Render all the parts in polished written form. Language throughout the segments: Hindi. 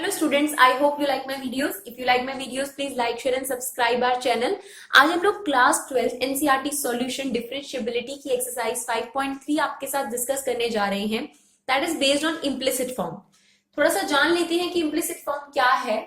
Hello students, I hope you like my videos. If you like my videos, please like, share and subscribe our channel. आज हम लोग क्लास 12 NCERT सॉल्यूशन डिफरेंशिएबिलिटी की एक्सरसाइज 5.3 आपके साथ डिस्कस करने जा रहे हैं. That is based on implicit form. थोड़ा सा जान लेते हैं कि इम्प्लिसिट फॉर्म क्या है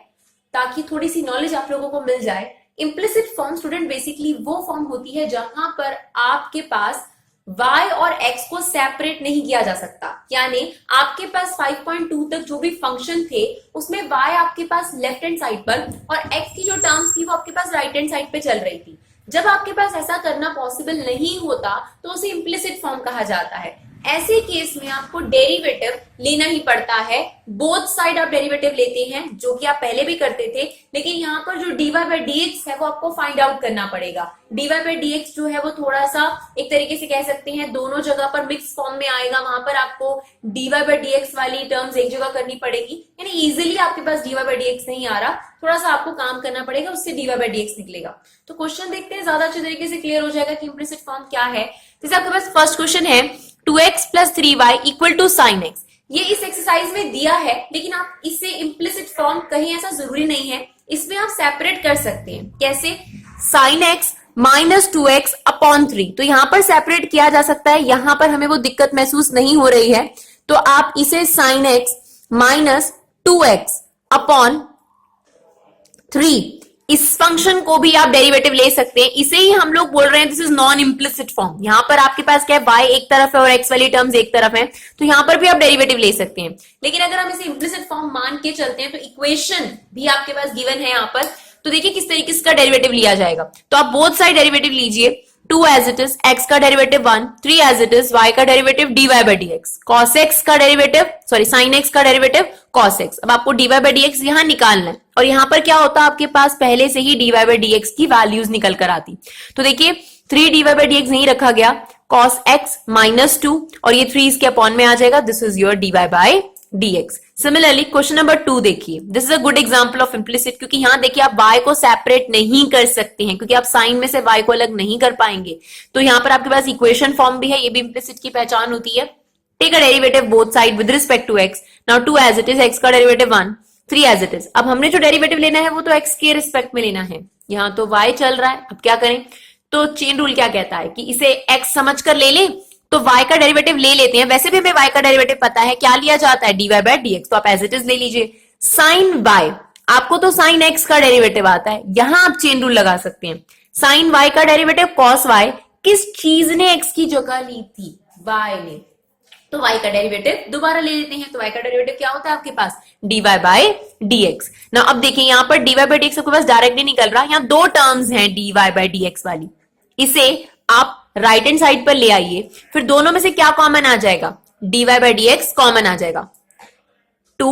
ताकि थोड़ी सी नॉलेज आप लोगों को मिल जाए. इम्प्लिसिट फॉर्म स्टूडेंट बेसिकली वो फॉर्म होती है जहां पर आपके पास y और x को सेपरेट नहीं किया जा सकता. यानी आपके पास 5.2 तक जो भी फंक्शन थे उसमें y आपके पास लेफ्ट हैंड साइड पर और x की जो टर्म्स थी वो आपके पास राइट हैंड साइड पे चल रही थी. जब आपके पास ऐसा करना पॉसिबल नहीं होता तो उसे इम्प्लिसिट फॉर्म कहा जाता है. ऐसे केस में आपको डेरिवेटिव लेना ही पड़ता है. बोथ साइड आप डेरिवेटिव लेते हैं जो कि आप पहले भी करते थे, लेकिन यहाँ पर जो dy by dx है वो आपको फाइंड आउट करना पड़ेगा. dy by dx जो है वो थोड़ा सा एक तरीके से कह सकते हैं दोनों जगह पर मिक्स फॉर्म में आएगा. वहां पर आपको dy by dx वाली टर्म्स एक जगह करनी पड़ेगी. यानी इजिली आपके पास dy by dx नहीं आ रहा, थोड़ा सा आपको काम करना पड़ेगा, उससे dy by dx निकलेगा. तो क्वेश्चन देखते हैं, ज्यादा अच्छे तरीके से क्लियर हो जाएगा कि इम्प्लिसिट फॉर्म क्या है. जैसे आपके पास फर्स्ट क्वेश्चन है 2x plus 3y equal to sin x. ये इस एक्सरसाइज में दिया है, लेकिन आप इसे इम्प्लिसिट फॉर्म कहीं ऐसा जरूरी नहीं है. इसमें आप सेपरेट कर सकते हैं. कैसे? sin x minus 2x upon 3. तो यहां पर सेपरेट किया जा सकता है. यहां पर हमें वो दिक्कत महसूस नहीं हो रही है, तो आप इसे sin x minus 2x upon 3 इस फंक्शन को भी आप डेरिवेटिव ले सकते हैं. इसे ही हम लोग बोल रहे हैं this is non implicit form. यहां पर आपके पास क्या है, y एक तरफ है और x वाली टर्म्स एक तरफ है, तो यहां पर भी आप डेरिवेटिव ले सकते हैं. लेकिन अगर हम इसे इम्प्लिसिट फॉर्म मान के चलते हैं तो इक्वेशन भी आपके पास गिवन है यहां पर. तो देखिए किस तरीके से इसका डेरिवेटिव लिया जाएगा. तो आप बोथ साइड डेरिवेटिव लीजिए. 2 एज इट इज, x का derivative 1, 3 as it is, y का derivative dy by dx, cos x का डेरिवेटिव sin x का डेरिवेटिव cos x. अब आपको dy by dx यहां निकालना है और यहां पर क्या होता है, आपके पास पहले से ही dy by dx की वैल्यूज निकल कर आती. तो देखिए 3 dy by dx नहीं रखा गया, cos x माइनस 2 और ये 3 इसके अपॉन में आ जाएगा. This is your dy by dx. Similarly question number 2 देखिए. This is a good example of implicit, क्योंकि यहां देखिए आप y को सेपरेट नहीं कर सकते हैं क्योंकि आप साइन में से y को अलग नहीं कर पाएंगे. तो यहां पर आपके पास इक्वेशन फॉर्म भी है, ये भी इम्प्लिसिट की पहचान होती है. Take a derivative both side with respect to x. Now 2 as it is, x का डेरिवेटिव 1, 3 एज इट इज. अब हमने जो डेरिवेटिव लेना है वो तो x के रिस्पेक्ट में लेना है. यहां तो y चल रहा है, अब क्या करें. तो चेन रूल क्या कहता है कि इसे x समझकर ले लें, तो y का डेरिवेटिव ले लेते हैं. वैसे भी हमें y का डेरिवेटिव पता है, क्या लिया जाता है, dy by dx. तो आप एज इट इज ले लीजिए. sin y, आपको तो sin x का डेरिवेटिव आता है, यहां आप चेन रूल लगा सकते हैं. sin y का डेरिवेटिव cos y, किस चीज ने x की जगह ली थी, y ने, तो y का डेरिवेटिव दोबारा ले लेते हैं. तो y का डेरिवेटिव क्या होता है आपके पास, dy by dx. ना अब देखिए यहां पर dy by dx आपके पास डायरेक्टली निकल रहा है. यहां दो टर्म्स हैं dy by dx वाली, इसे आप राइट हैंड साइड पर ले आइए. फिर दोनों में से क्या कॉमन आ जाएगा, dy by dx कॉमन आ जाएगा. 2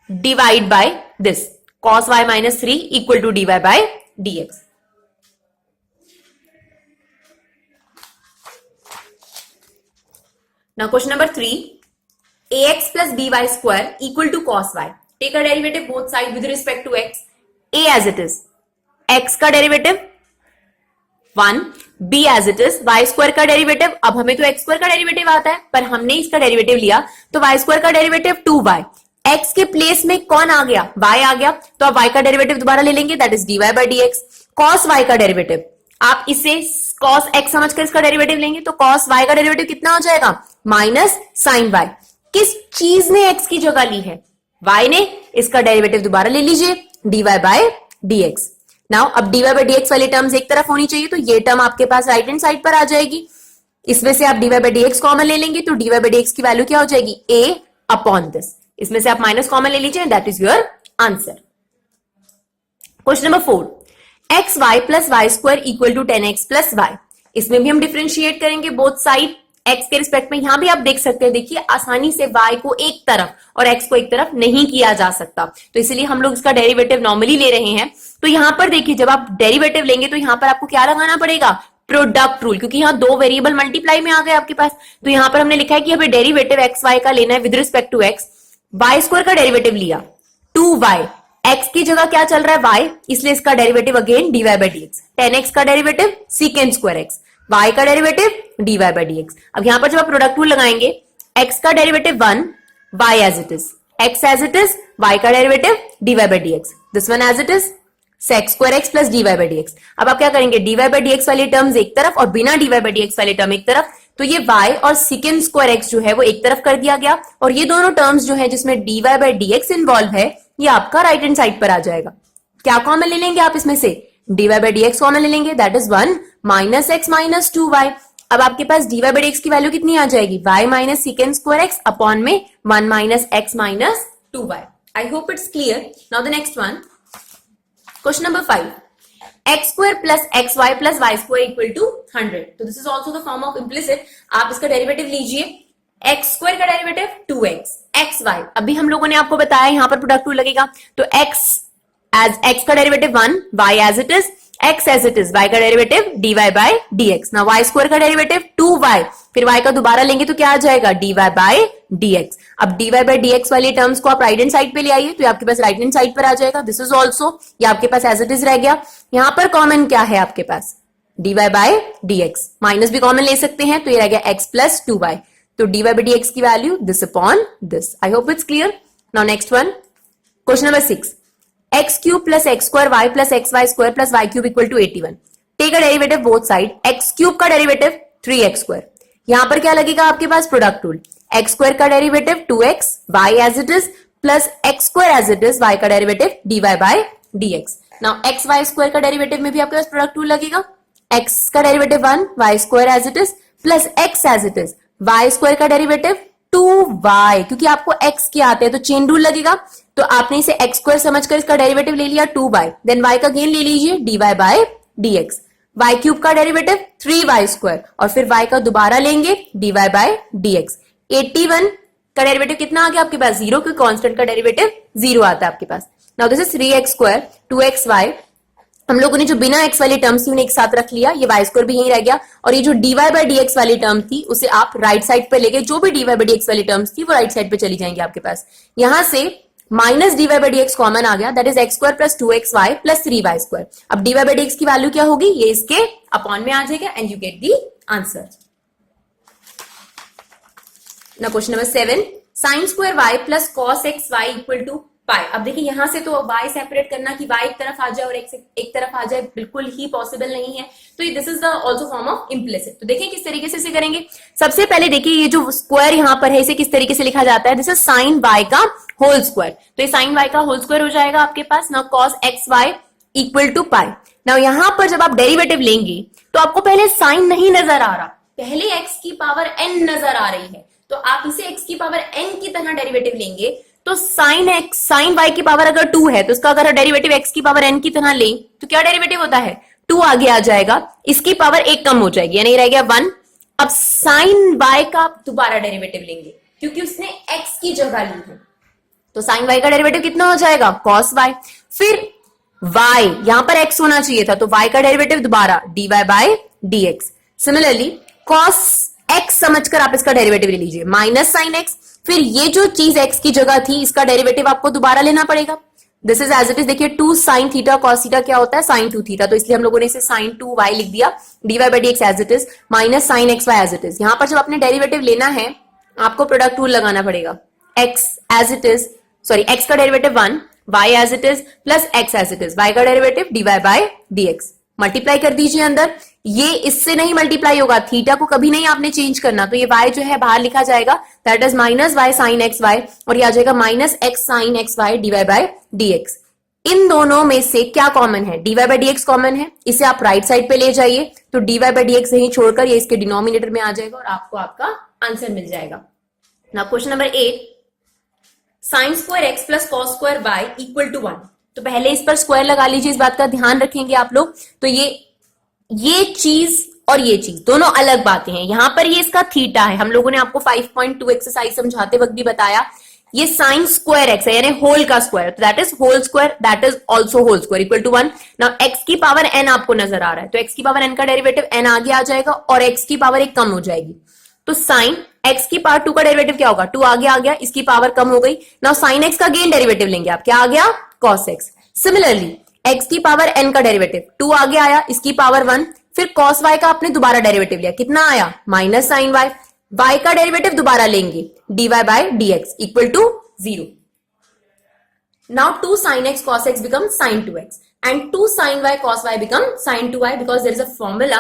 divide by this cos y minus 3 equal to dy by dx. Now question number 3, ax plus by square equal to cos y. Take a derivative both side with respect to x. a as it is, x का derivative 1, b as it is, y square का डेरिवेटिव. अब हमें तो x स्क्वायर का डेरिवेटिव आता है, पर हमने इसका डेरिवेटिव लिया तो y स्क्वायर का डेरिवेटिव 2y. x के प्लेस में कौन आ गया, y आ गया, तो अब y का डेरिवेटिव दोबारा ले लेंगे, that is dy by dx. cos y का डेरिवेटिव, आप इसे cos x समझकर इसका डेरिवेटिव लेंगे, तो cos y का डेरिवेटिव कितना हो जाएगा, माइनस sin y. किस चीज ने x की जगह ली है, y ने. इसका डेरिवेटिव दोबारा ले लीजिए, dy by dx. नाउ अब dy by dx वाली टर्म्स एक तरफ होनी चाहिए, तो ये टर्म आपके पास राइट हैंड साइड पर आ जाएगी. इसमें से आप dy by dx कॉमन ले लेंगे, तो dy by dx की वैल्यू क्या हो जाएगी, a अपॉन दिस. इसमें से आप माइनस कॉमन ले लीजिए, that is your answer. Question number 4, X Y plus Y square equal to 10x plus Y. इसमें भी हम डिफरेंशिएट करेंगे बोथ साइड x के रिस्पेक्ट में. यहां भी आप देख सकते हैं, देखिए आसानी से y को एक तरफ और x को एक तरफ नहीं किया जा सकता, तो इसलिए हम लोग इसका डेरिवेटिव नॉर्मली ले रहे हैं. तो यहां पर देखिए जब आप डेरिवेटिव लेंगे तो यहां पर आपको क्या लगाना पड़ेगा, प्रोडक्ट रूल, क्योंकि यहां दो वेरिएबल मल्टीप्लाई में आ गए आपके पास. तो यहां पर हमने लिखा है कि हमें डेरिवेटिव एक्स वाई का लेना है with respect to x. Y square का डेरिवेटिव लिया 2y, x की जगह क्या चल रहा है, y, इसलिए इसका derivative again dy by dx. 10x का derivative secant square x, y का डेरिवेटिव dy by dx. अब यहां पर जब आप प्रोडक्ट रूल लगाएंगे, x का derivative 1, y as it is, x as it is, y का derivative dy by dx, this one as it is sec square x plus dy by dx। अब आप क्या करेंगे, dy by dx वाली टर्म्स एक तरफ और बिना dy by dx वाली टर्म एक तरफ, तो ये y और secant square x जो है वो एक तरफ कर दिया गया, और ये दोनों टर्म्स जो है जिसमें dy by dx इन्वॉल्व है ये आपका राइट हैंड साइड पर आ जाएगा। क्या कॉमन ले लेंगे आप इसमें से, dy by dx कॉमन ले लेंगे, that is 1 minus x minus 2y। अब आपके पास dy by dx की वैल्यू कितनी आ जाएगी, y minus secant square x upon में 1 minus x minus 2y। I hope it's clear. Now the next one, question number 5, x square plus xy plus y square equal to 100। तो this is also the form of implicit. आप इसका डेरिवेटिव लीजिए, x square का डेरिवेटिव 2x, xy अभी हम लोगों ने आपको बताया यहां पर प्रोडक्ट रूल लगेगा, तो x as x का derivative 1, y as it is, x as it is, y का डेरिवेटिव dy by dx। ना y स्क्वायर का डेरिवेटिव 2y, फिर y का दोबारा लेंगे तो क्या आ जाएगा, dy by dx। अब dy by dx वाली टर्म्स को आप राइट हैंड साइड पे ले आइए तो आपके पास राइट हैंड साइड पर आ जाएगा। दिस इज ऑल्सो, ये आपके पास एज इट इज रह गया। यहां पर कॉमन क्या है आपके पास, dy by dx, माइनस भी कॉमन ले सकते हैं तो ये रह गया x plus 2y, तो dy by dx की value this upon this. I hope it's clear. Now next one, question number 6, x cube plus x square y plus xy square plus y cube equal to 81। Take a derivative both side, x cube का डेरिवेटिव 3x स्क्वायर, यहां पर क्या लगेगा आपके पास, प्रोडक्ट रूल, x स्क्वायर का derivative 2x, y as it is plus x square as it is, y का derivative dy by dx। Now x y square का डेरिवेटिव में भी आपके पास प्रोडक्ट रूल लगेगा, x का derivative 1, y square as it is plus x as it is, y square का डेरिवेटिव 2y, क्योंकि आपको x के आते हैं तो चेन रूल लगेगा, तो आपने इसे x स्क्वायर समझकर इसका डेरिवेटिव ले लिया 2y, देन y का गेन ले लीजिए dy by dx, y cube का डेरिवेटिव 3y स्क्वायर और फिर y का दोबारा लेंगे dy by dx। 81 का डेरिवेटिव कितना आ गया आपके पास, 0, क्योंकि कांस्टेंट का डेरिवेटिव 0 आता है आपके पास। Now this is 3x square 2xy, हम लोगों ने जो बिना x वाली टर्म्स थी उन्हें एक साथ रख लिया, ये y स्क्वायर भी यही रह गया, और ये जो dy by dx वाली टर्म थी उसे आप राइट साइड पे ले गए, जो भी dy by dx वाली टर्म्स थी वो राइट साइड पे चली जाएंगी आपके पास। यहां से minus dy by dx common आ गया, that is x square plus 2xy plus 3y square. अब dy by dx की वैल्यू क्या होगी, ये इसके अपॉन में आ जाएगा and you get the answer. Now question number 7, sin square y plus cos xy equal to pi. अब देखिए यहां से तो y सेपरेट करना कि y एक तरफ आ जाए और x एक तरफ आ जाए बिल्कुल ही पॉसिबल नहीं है, तो this is the also form of implicit. तो देखिए किस तरीके से इसे करेंगे। सबसे पहले देखिए ये जो स्क्वायर यहां पर है इसे किस तरीके से लिखा जाता है, दिस इज sin y का होल स्क्वायर, तो ये sin y का होल स्क्वायर हो जाएगा आपके पास। Now cos xy equal to pi. Now यहां पर जब आप डेरिवेटिव लेंगे तो आपको पहले साइन नहीं नजर आ रहा, पहले x की पावर n नजर आ रही है, तो आप इसे x की पावर n की तरह डेरिवेटिव लेंगे, तो साइन y की पावर अगर 2 है तो इसका अगर डेरिवेटिव x की पावर n की तरह लें तो क्या डेरिवेटिव होता है, 2 आगे आ जाएगा, इसकी पावर 1 कम हो जाएगी, यानी रह गया 1। अब साइन y का आप दोबारा डेरिवेटिव लेंगे क्योंकि उसने x की जगह ली है, तो साइन y का डेरिवेटिव कितना हो जाएगा, cos y। फिर y यहां पर x होना चाहिए था, तो y का डेरिवेटिव दोबारा dy by dx। Similarly cos x समझकर आप इसका डेरिवेटिव ले लीजिए, माइनस साइन x, फिर ये जो चीज x की जगह थी इसका डेरिवेटिव आपको दोबारा लेना पड़ेगा। This is as it is, देखिए 2 sin थीटा cos थीटा क्या होता है, sin 2 थीटा, तो इसलिए हम लोगों ने इसे sin 2y लिख दिया, dy by dx as it is minus sin xy as it is. यहां पर जब आपने डेरिवेटिव लेना है आपको प्रोडक्ट रूल लगाना पड़ेगा, x as it is, sorry x का derivative 1, y as it is plus x as it is, y का derivative dy by dx। Multiply कर दीजिए अंदर, ये इससे नहीं मल्टीप्लाई होगा, थीटा को कभी नहीं आपने चेंज करना, तो ये y जो है बाहर लिखा जाएगा, that is minus y sin xy, और ये आ जाएगा minus x sin xy dy by dx। इन दोनों में से क्या कॉमन है, dy by dx कॉमन है, इसे आप राइट साइड पे ले जाइए, तो dy by dx यही छोड़कर ये इसके डिनोमिनेटर में आ जाएगा और आपको आपका आंसर मिल जाएगा। Now question number 8, sin square x plus cos square y equal to 1। तो पहले इस पर स्क्वायर लगा लीजिए, इस बात का ध्यान रखेंगे आप लोग। तो ये चीज और ये चीज दोनों अलग बातें हैं, यहां पर ये इसका थीटा है, हम लोगों ने आपको 5.2 एक्सरसाइज समझाते वक्त भी बताया, ये साइन स्क्वायर एक्स है यानी होल का स्क्वायर, तो that is whole square, that is also whole square equal to 1। Now x की पावर n आपको नजर आ रहा है, तो एक्स की पावर n का डेरिवेटिव n आगे आ जाएगा और एक्स की पावर 1 कम हो जाएगी, तो साइन x की पावर 2 का डेरिवेटिव क्या होगा, 2 आगे आ गया, इसकी पावर कम हो गई। नाउ साइन x का गेन डेरिवेटिव लेंगे आप, क्या आ गया, cos x। सिमिलरली x की पावर n का डेरिवेटिव 2 आगे आया, इसकी पावर 1, फिर cos y का आपने दोबारा डेरिवेटिव लिया, कितना आया, माइनस साइन y, y का डेरिवेटिव दोबारा लेंगे dy by dx equal to 0। Now 2 sin x cos x becomes sin 2x and 2 sin y cos y becomes sin 2y because there is a formula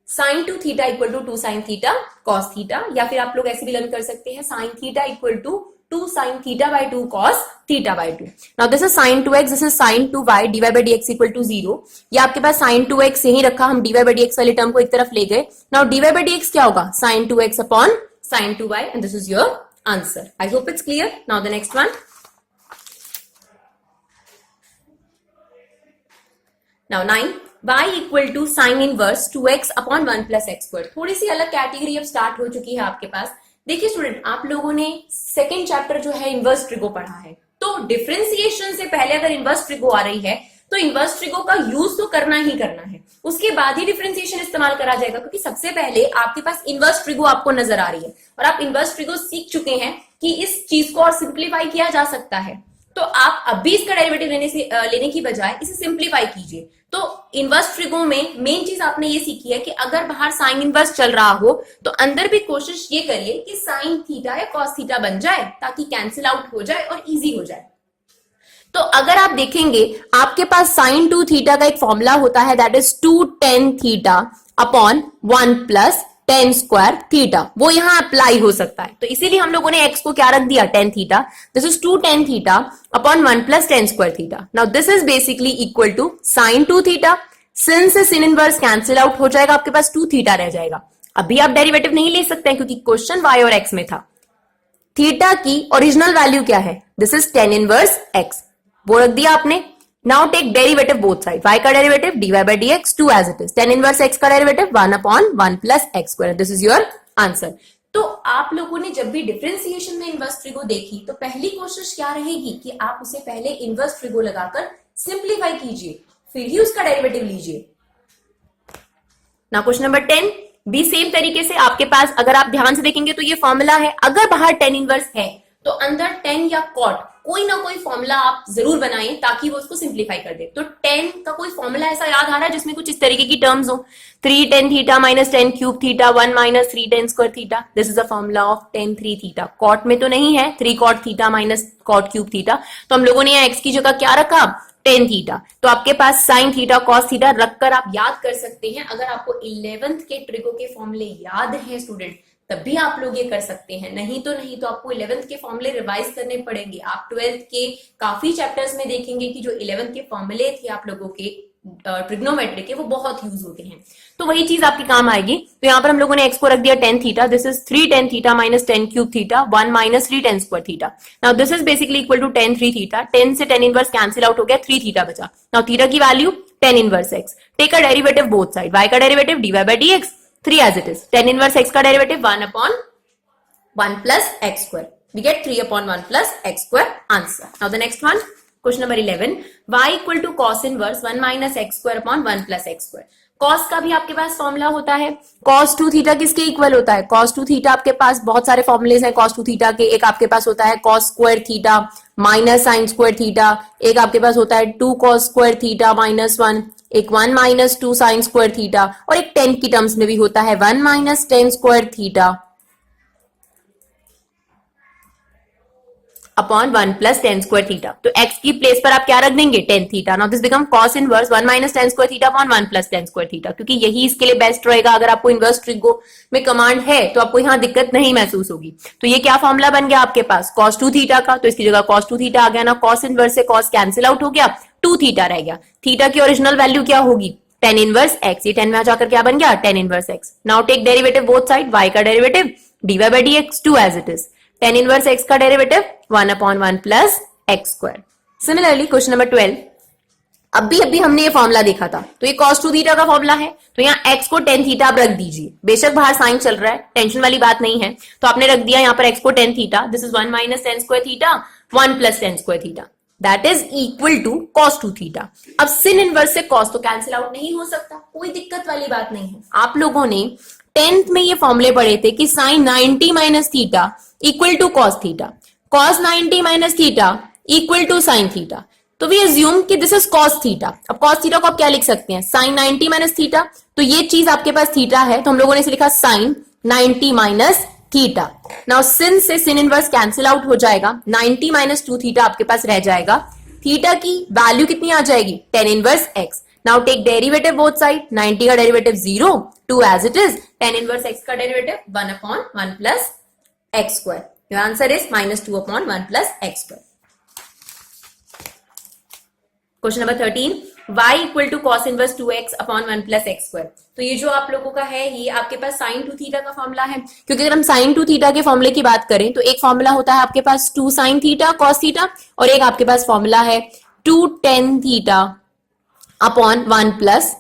sin 2 theta equal to 2 sin theta cos theta, या फिर आप लोग ऐसे भी लर्न कर सकते हैं sin theta equal to 2 sin theta by 2 cos theta by 2. Now this is sin 2x, this is sin 2y, dy by dx equal to 0. ये आपके पास sin 2x यही रखा, हम dy by dx वाले टर्म को एक तरफ ले गए. Now dy by dx क्या होगा? sin 2x upon sin 2y and this is your answer. I hope it's clear. Now the next one. Now 9, y equal to sin inverse 2x upon 1 plus x square. थोड़ी सी अलग कैटेगरी अब स्टार्ट हो चुकी है आपके पास. देखिए स्टूडेंट, आप लोगों ने सेकेंड चैप्टर जो है इनवर्स ट्रिगो पढ़ा है, तो डिफरेंशिएशन से पहले अगर इनवर्स ट्रिगो आ रही है तो इनवर्स ट्रिगो का यूज तो करना ही करना है, उसके बाद ही डिफरेंशिएशन इस्तेमाल करा जाएगा, क्योंकि सबसे पहले आपके पास इनवर्स ट्रिगो आपको नजर आ रही है और आप इनवर्स ट्रिगो सीख चुके हैं कि इस चीज को और सिंप्लीफाई किया जा सकता है. तो आप अभी इसका डेरिवेटिव लेने की बजाय इसे सिंप्लीफाई कीजिए. तो इनवर्स ट्रिगो में मेन चीज आपने ये सीखी है कि अगर बाहर साइन इनवर्स चल रहा हो तो अंदर भी कोशिश ये करिए कि साइन थीटा या कॉस थीटा बन जाए ताकि कैंसिल आउट हो जाए और इजी हो जाए. तो अगर आप देखेंगे आपके पास साइन 2 थीटा का एक फॉर्मूला होता है, that is 2 tan theta upon 1 plus tan square theta, वो यहां अप्लाई हो सकता है. तो इसीलिए हम लोगों ने x को क्या रख दिया? tan theta. This is 2 tan theta upon 1 plus tan square theta. Now this is basically equal to sine 2 theta. Since sin inverse cancel out हो जाएगा, आपके पास 2 थीटा रह जाएगा. अभी आप डेरिवेटिव नहीं ले सकते हैं क्योंकि क्वेश्चन y और x में था. थीटा की ओरिजिनल वैल्यू क्या है? This is tan inverse x, वो रख दिया आपने. Now take derivative both side. y का derivative dy by dx 2 as it is. tan inverse x का derivative 1 upon 1 plus x square. This is your answer. तो आप लोगों ने जब भी डिफरेंशिएशन में इनवर्स ट्रिगो देखी तो पहली कोशिश क्या रहेगी कि आप उसे पहले इनवर्स ट्रिगो लगाकर सिंप्लीफाई कीजिए, फिर ही उसका डेरिवेटिव लीजिए. नाउ क्वेश्चन नंबर 10 भी सेम तरीके से आपके पास अगर आप ध्यान से देखेंगे तो ये फॉर्मूला है. अगर बाहर tan इनवर्स है तो अंदर tan या cot कोई ना कोई फॉर्मूला आप जरूर बनाएं ताकि वो उसको सिंप्लीफाई कर दे. तो tan का कोई फॉर्मूला ऐसा याद आ रहा है जिसमें कुछ इस तरीके की टर्म्स हो? 3 tan theta minus tan cube theta 1 minus 3 tan square theta. This is a formula of tan 3 theta. Cot में तो नहीं है 3 cot theta minus cot cube theta, तो हम लोगों ने यहाँ x की जगह क्या रखा? tan theta. तो आपके पास sin थीटा cos थीटा रखकर आप याद कर सकते हैं. अगर आपको 11th के ट्रिगो के फॉर्मूले याद हैं स्टूडेंट तब भी आप लोग ये कर सकते हैं, नहीं तो आपको 11th के फॉर्मूले रिवाइज करने पड़ेंगे. आप 12th के काफी चैप्टर्स में देखेंगे कि जो 11th के फॉर्मूले थे आप लोगों के ट्रिग्नोमेट्री के, वो बहुत यूज होते हैं. तो वही चीज आपकी काम आएगी. तो यहाँ पर हम लोगों ने x को रख दिया tan theta. This is 3 tan theta minus tan cube theta 1 minus 3 tan square theta. Now this is basically equal to tan 3 theta. 10 से tan इनवर्स कैंसिल आउट हो गया, 3 थीटा बचा. नाउ थीटा की value tan inverse x. Take a derivative both side. y का derivative dy by dx 3 as it is. tan inverse x का derivative 1 upon 1 plus x square. We get 3 upon 1 plus x square answer. Now the next one, question number 11. y equal to cos inverse 1 minus x square upon 1 plus x square. cos का भी आपके पास फॉर्मूला होता है. cos 2 थीटा किसके इक्वल होता है? cos 2 थीटा आपके पास बहुत सारे फॉर्मूलेज हैं cos 2 थीटा के. एक आपके पास होता है cos square theta minus sin square theta. एक आपके पास होता है 2 cos स्क्वायर थीटा माइनस 1. एक 1 माइनस 2 sin स्क्वायर थीटा. और एक 10 की टर्म्स में भी होता है 1 minus 10 square theta upon 1 plus 10 square theta. तो x की प्लेस पर आप क्या रख देंगे? tan theta. Now this become cos inverse 1 minus 10 square theta upon 1 plus 10 square theta, क्योंकि यही इसके लिए बेस्ट रहेगा. अगर आपको इनवर्स ट्रिगो में कमांड है तो आपको यहाँ दिक्कत नहीं महसूस होगी. तो ये क्या फॉर्मूला बन गया आपके पास? cos 2 थीटा का, तो इसकी जगह cos 2 थीटा आ गया ना. cos इनवर्स से cos कैंसिल आउट हो गया, 2 थीटा रह गया. थीटा की ओरिजिनल वैल्यू क्या होगी? tan inverse x. ये 10 में जाकर क्या बन गया? tan inverse x. Now take derivative both side. y का derivative dy by dx 2 as it is. tan inverse x का derivative 1 upon 1 plus x square. Similarly question number 12. अभी हमने ये फॉर्मूला देखा था, तो ये cos 2 थीटा का फॉर्मूला है. तो यहाँ x को tan थीटा आप रख दीजिए. बेशक बाहर साइन चल रहा है, टेंशन वाली बात नहीं है. तो आपने रख दिया यहाँ पर x को tan theta. This is 1 minus tan square theta 1 plus tan square theta. That is equal to cos 2 theta. अब sin इनवर्स से cos तो कैंसिल आउट नहीं हो सकता, कोई दिक्कत वाली बात नहीं है. आप लोगों ने 10th में ये फॉर्मूले पढ़े थे कि sin 90 minus theta equal to cos theta, cos 90 minus theta equal to sin theta. तो वी अज्यूम कि दिस इज cos थीटा. अब cos थीटा को आप क्या लिख सकते हैं? sin 90 minus theta. तो ये चीज आपके पास थीटा है, तो हम लोगों ने इसे लिखा sin 90 माइनस थीटा। नाउ सिन से सिन इनवर्स कैंसिल आउट हो जाएगा, 90 माइनस 2 थीटा आपके पास रह जाएगा। थीटा की वैल्यू कितनी आ जाएगी, tan inverse x. Now take derivative both side, 90 का derivative 0, 2 as it is, tan inverse x का derivative 1 upon 1 plus x square. Your answer is -2 upon 1 plus x square. Question number 13, y equal to cos inverse 2x upon 1 plus x square. तो ये जो आप लोगों का है, ये आपके पास साइन 2 थीटा का फॉर्मूला है, क्योंकि अगर हम साइन 2 थीटा के फॉर्मूले की बात करें तो एक फॉर्मूला होता है आपके पास 2 साइन थीटा कॉस थीटा, और एक आपके पास फॉर्मूला है 2 tan theta upon 1 plus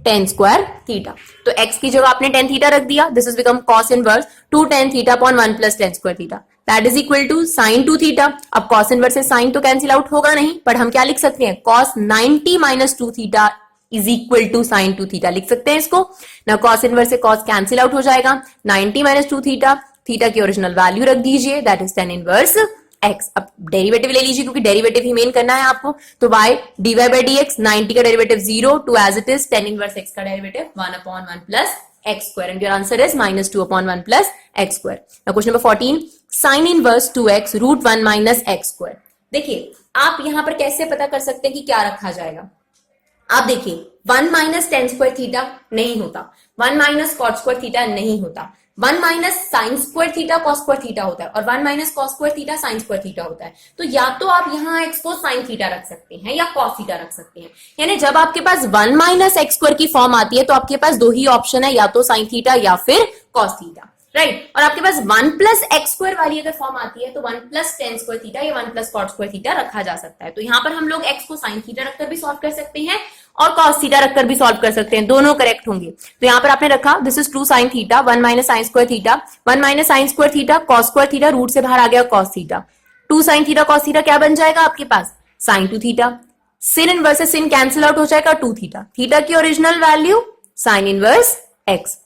tan square theta. तो x की जगह आपने टेन थीटा रख दिया, this is become cos inverse 2 tan theta upon 1 plus tan square theta, that is equal to sine 2 theta. अब कॉस इनवर्स से साइन तो कैंसिल आउट होगा नहीं, पर हम क्या लिख सकते हैं, cos 90 minus 2 theta is equal to sine 2 theta लिख सकते हैं इसको ना। कॉस इनवर्स से कॉस कैंसिल आउट हो जाएगा, 90 माइनस 2 थीटा, थीटा की ओरिजिनल वैल्यू रख दीजिए, that is tan inverse x. अब डेरिवेटिव ले लीजिए क्योंकि डेरिवेटिव ही मेन करना है आपको, तो y dy by dx, 90 का derivative 0, 2 as it is, tan inverse x का derivative 1 upon 1 plus x square, and your answer is -2 upon 1 plus x square. Now question number 14, sine inverse 2x root 1 minus x square. देखिए आप यहां पर कैसे पता कर सकते हैं कि क्या रखा जाएगा। आप देखिए 1 माइनस टेन स्क्वायर थीटा नहीं होता, 1 माइनस कॉट स्क्वायर थीटा नहीं होता, 1 minus sine square theta cos square theta होता है, और 1 minus cos square theta sine square theta होता है। तो या तो आप यहाँ एक्स को साइन थीटा रख सकते हैं या कॉस थीटा रख सकते हैं, यानी जब आपके पास 1 माइनस एक्स स्क्वायर की फॉर्म आती है तो आपके पास दो ही ऑप्शन है, या तो साइन थीटा या फिर कॉस थीटा, राइट। और आपके पास 1 प्लस एक्स स्क्वायर वाली अगर फॉर्म आती है तो 1 प्लस टेन स्क्वायर थीटा या 1 प्लस कॉट स्क्वायर थीटा रखा जा सकता है। तो यहाँ पर हम लोग एक्स को साइन थीटा रखकर भी सॉल्व कर सकते हैं और कॉस थीटा रखकर भी सॉल्व कर सकते हैं, दोनों करेक्ट होंगे। तो यहाँ पर आपने रखा this is 2 sine theta, 1 minus sine square theta, 1 minus sine square theta cos square theta, root से बाहर आ गया cos theta, 2 sine theta cos theta क्या बन जाएगा आपके पास, साइन 2 थीटा। सिन इनवर्स से सिन कैंसिल आउट हो जाएगा, 2 थीटा, थीटा की original value sine inverse x.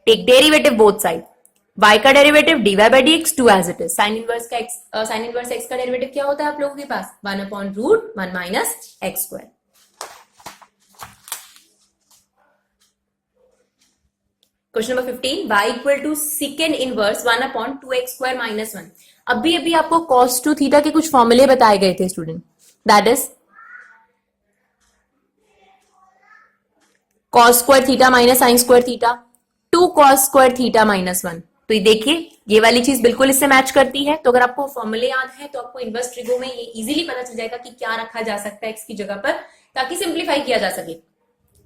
Take derivative both side, y का derivative dy by dx 2 as it is, sine inverse x का डेरिवेटिव क्या होता है आप लोगों के पास, 1 upon root 1 minus x square. Question number 15, y equal to secant inverse 1 upon 2x square minus 1। अभी आपको cos 2 थीटा के कुछ फॉर्मूले बताए गए थे student, that is cos square theta minus sine square theta, 2 cos square theta minus 1। तो ये देखिए ये वाली चीज बिल्कुल इससे मैच करती है। तो अगर आपको फॉर्मूले याद है तो आपको इनवर्स ट्रिगो में ये इजीली पता चल जाएगा कि क्या रखा जा सकता है x की जगह पर, ताकि सिंप्लीफाई किया जा सके।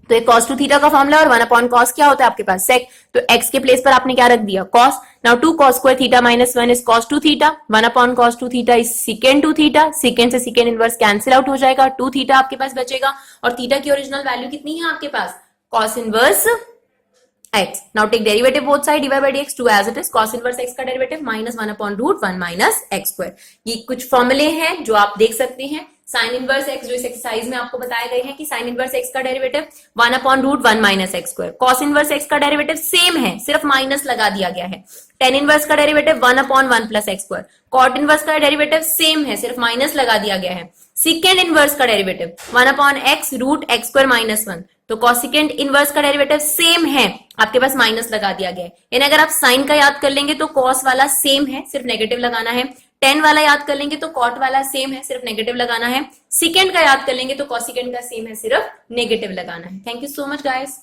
तो एक cos 2 थीटा का फॉर्मूला और 1 अपॉन cos क्या होता है आपके पास, sec। तो x के प्लेस पर आपने क्या रख दिया, cos। Now 2 cos square theta minus 1 is cos 2 theta, 1 upon cos 2 theta is secant 2 theta, secant से secant इनवर्स कैंसिल आउट हो जाएगा, 2 थीटा आपके पास बचेगा, और थीटा की ओरिजिनल वैल्यू कितनी है आपके पास, cos inverse x। Now take derivative both side, dy by dx 2 as it is, cos inverse x का derivative minus 1 upon root 1 minus x square. ये कुछ फॉर्मूले हैं जो आप देख सकते हैं। साइन इनवर्स x जो इस एक्सरसाइज में आपको बताए गए हैं कि साइन इनवर्स x का derivative 1 upon root 1 minus x square, cos inverse x का डेरिवेटिव सेम है, सिर्फ माइनस लगा दिया गया है। टेन इनवर्स का derivative 1 upon 1 plus x square, cot inverse का डेरिवेटिव सेम है, सिर्फ माइनस लगा दिया गया है। सिकेंड इनवर्स का derivative 1 upon x root x square minus 1, तो कॉसिकेंट इनवर्स का डेरिवेटिव सेम है, आपके पास माइनस लगा दिया गया है। यानी अगर आप साइन का याद कर लेंगे तो कॉस वाला सेम है, सिर्फ नेगेटिव लगाना है। टेन वाला याद कर लेंगे तो कॉट वाला सेम है, सिर्फ नेगेटिव लगाना है। सिकेंड का याद कर लेंगे तो कॉसिकेंट का सेम है, सिर्फ नेगेटिव लगाना है। Thank you so much guys.